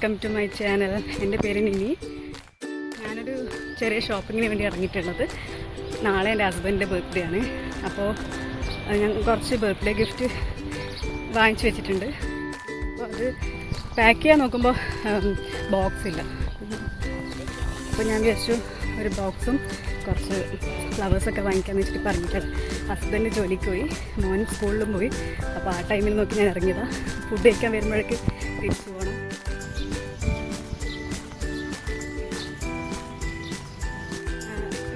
Welcome to my channel. എൻ്റെ പേര് നിനി. ഞാനൊരു ചെറിയ ഷോപ്പിങ്ങിന് വേണ്ടി ഇറങ്ങിയിട്ടുള്ളത്. നാളെ എൻ്റെ ഹസ്ബൻഡിൻ്റെ ബർത്ത്ഡേ ആണ്. അപ്പോൾ ഞാൻ കുറച്ച് ബർത്ത്ഡേ ഗിഫ്റ്റ് വാങ്ങിച്ചു വെച്ചിട്ടുണ്ട്. അപ്പോൾ അത് പാക്ക് ചെയ്യാൻ നോക്കുമ്പോൾ ബോക്സ് ഇല്ല. അപ്പോൾ ഞാൻ വിചാരിച്ചു ഒരു ബോക്സും കുറച്ച് ഫ്ലവേഴ്സൊക്കെ വാങ്ങിക്കാമെന്ന് വെച്ചിട്ട് പറഞ്ഞിട്ടാണ്. ഹസ്ബൻഡ് ജോലിക്ക് പോയി, മോൻ സ്കൂളിലും പോയി. അപ്പോൾ ആ ടൈമിൽ നോക്കി ഞാൻ ഇറങ്ങിയതാണ്. ഫുഡ് കഴിക്കാൻ വരുമ്പോഴേക്ക് തിരിച്ചു പോകണം.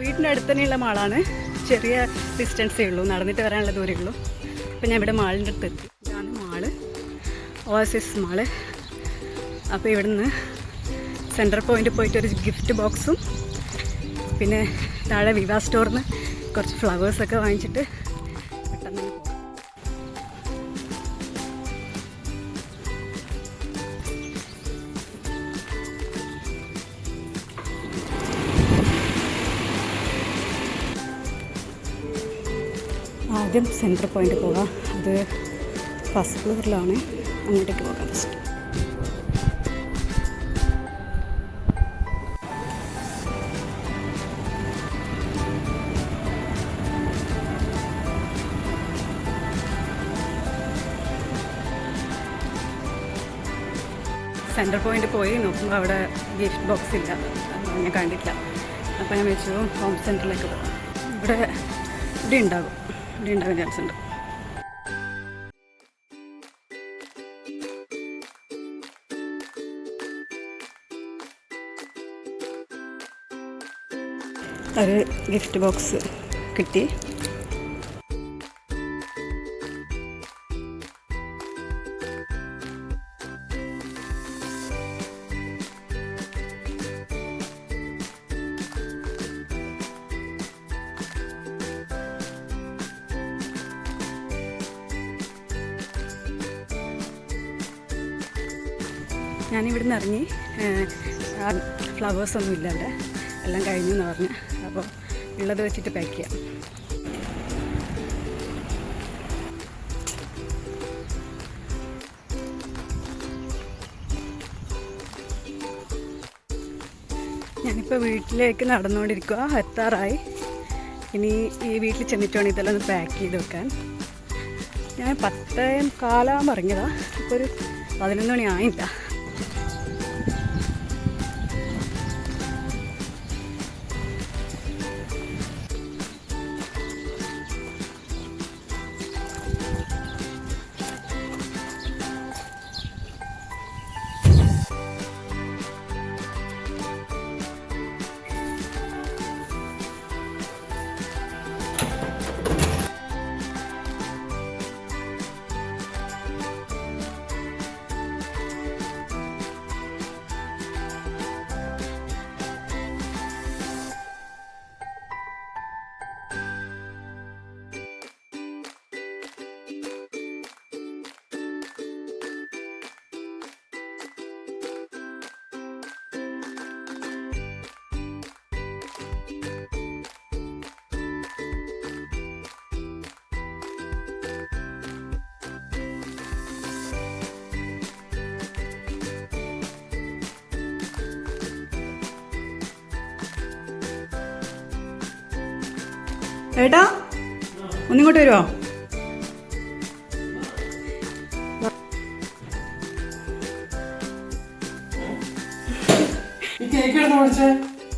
വീടിൻ്റെ അടുത്ത് തന്നെയുള്ള മാളാണ്. ചെറിയ ഡിസ്റ്റൻസേ ഉള്ളൂ, നടന്നിട്ട് വരാനുള്ള ദൂരമേ ഉള്ളൂ. അപ്പോൾ ഞാൻ ഇവിടെ മാളിൻ്റെ അടുത്ത് എത്തി. ഇതാണ് മാള്, ഓസിസ് മാള്. അപ്പോൾ ഇവിടുന്ന് സെൻട്രൽ പോയിൻ്റ് പോയിട്ട് ഒരു ഗിഫ്റ്റ് ബോക്സും പിന്നെ താഴെ വിവാ സ്റ്റോറിൽ നിന്ന് കുറച്ച് ഫ്ലവേഴ്സൊക്കെ വാങ്ങിച്ചിട്ട് പെട്ടെന്ന് പോകും. ആദ്യം സെൻട്രൽ പോയിൻ്റ് പോകാം. അത് ഫസ്റ്റ് ഫ്ലോറിലാണ്, അങ്ങോട്ടേക്ക് പോകാം ഫസ്റ്റ്. സെൻട്രൽ പോയിൻ്റ് പോയി നോക്കുമ്പോൾ അവിടെ ഗിഫ്റ്റ് ബോക്സ് ഇല്ല, ഞാൻ കണ്ടിട്ടില്ല. അപ്പോൾ ഞാൻ വെച്ചു ഹോം സെൻറ്ററിലേക്ക് പോകാം. ഇവിടെ ഉണ്ടാകും ചാൻസ് ഉണ്ട്. ഒരു ഗിഫ്റ്റ് ബോക്സ് കിട്ടി. ഞാനിവിടുന്ന് ഇറങ്ങി, ഫ്ലവേഴ്സൊന്നും ഇല്ല അവിടെ, എല്ലാം കഴിഞ്ഞു എന്ന് പറഞ്ഞു. അപ്പോൾ ഉള്ളത് വെച്ചിട്ട് പാക്ക് ചെയ്യാം. ഞാനിപ്പോൾ വീട്ടിലേക്ക് നടന്നുകൊണ്ടിരിക്കുക, എത്താറായി. ഇനി ഈ വീട്ടിൽ ചെന്നിട്ട് വേണം ഇതെല്ലാം ഒന്ന് പാക്ക് ചെയ്ത് വെക്കാൻ. ഞാൻ 10:15 ഇറങ്ങിയതാണ്. ഇപ്പോൾ ഒരു 11 മണി ആയില്ല. ഏട്ടാ, ഒന്നിങ്ങോട്ട് വരുമോ?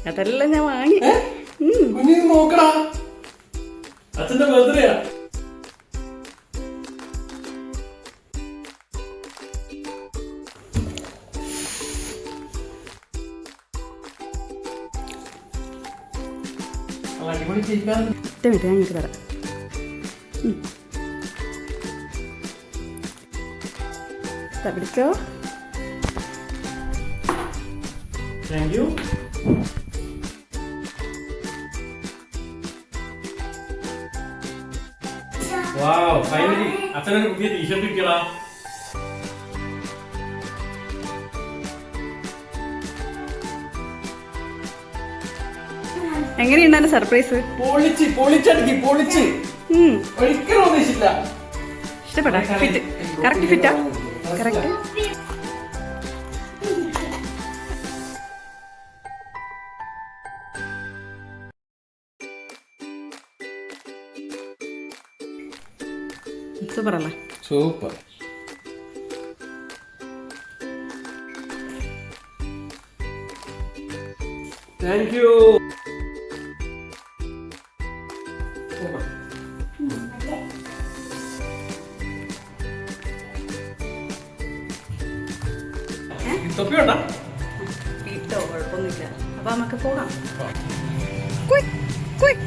അതെല്ലാം ഞാൻ വാങ്ങി. നോക്കടാ, അച്ഛന്റെ ബർത്ത്ഡേയാ. ഞാൻ ഇങ്ങോട്ട് തരാം. പിടിച്ചോ. Thank you. വാവ്, ഫൈനലി അച്ഛനൊരു പുതിയ ടീഷർട്ട് കിട്ടിയടാ. എങ്ങനെയുണ്ടായിരുന്നു സർപ്രൈസ്? പൊളിച്ച് ഒരിക്കലും ഉദ്ദേശിച്ചില്ല. ഇഷ്ടപ്പെട്ടോ? ഫിറ്റ് കറക്റ്റ് ഫിറ്റാ? കറക്റ്റ്. സൂപ്പർ അല്ലേ? സൂപ്പർ. Thank you. തൊപ്പി വേണ്ട? ഇട്ടോ കുഴപ്പമൊന്നുമില്ല. അപ്പൊ നമുക്ക് പോകാം. Quick quick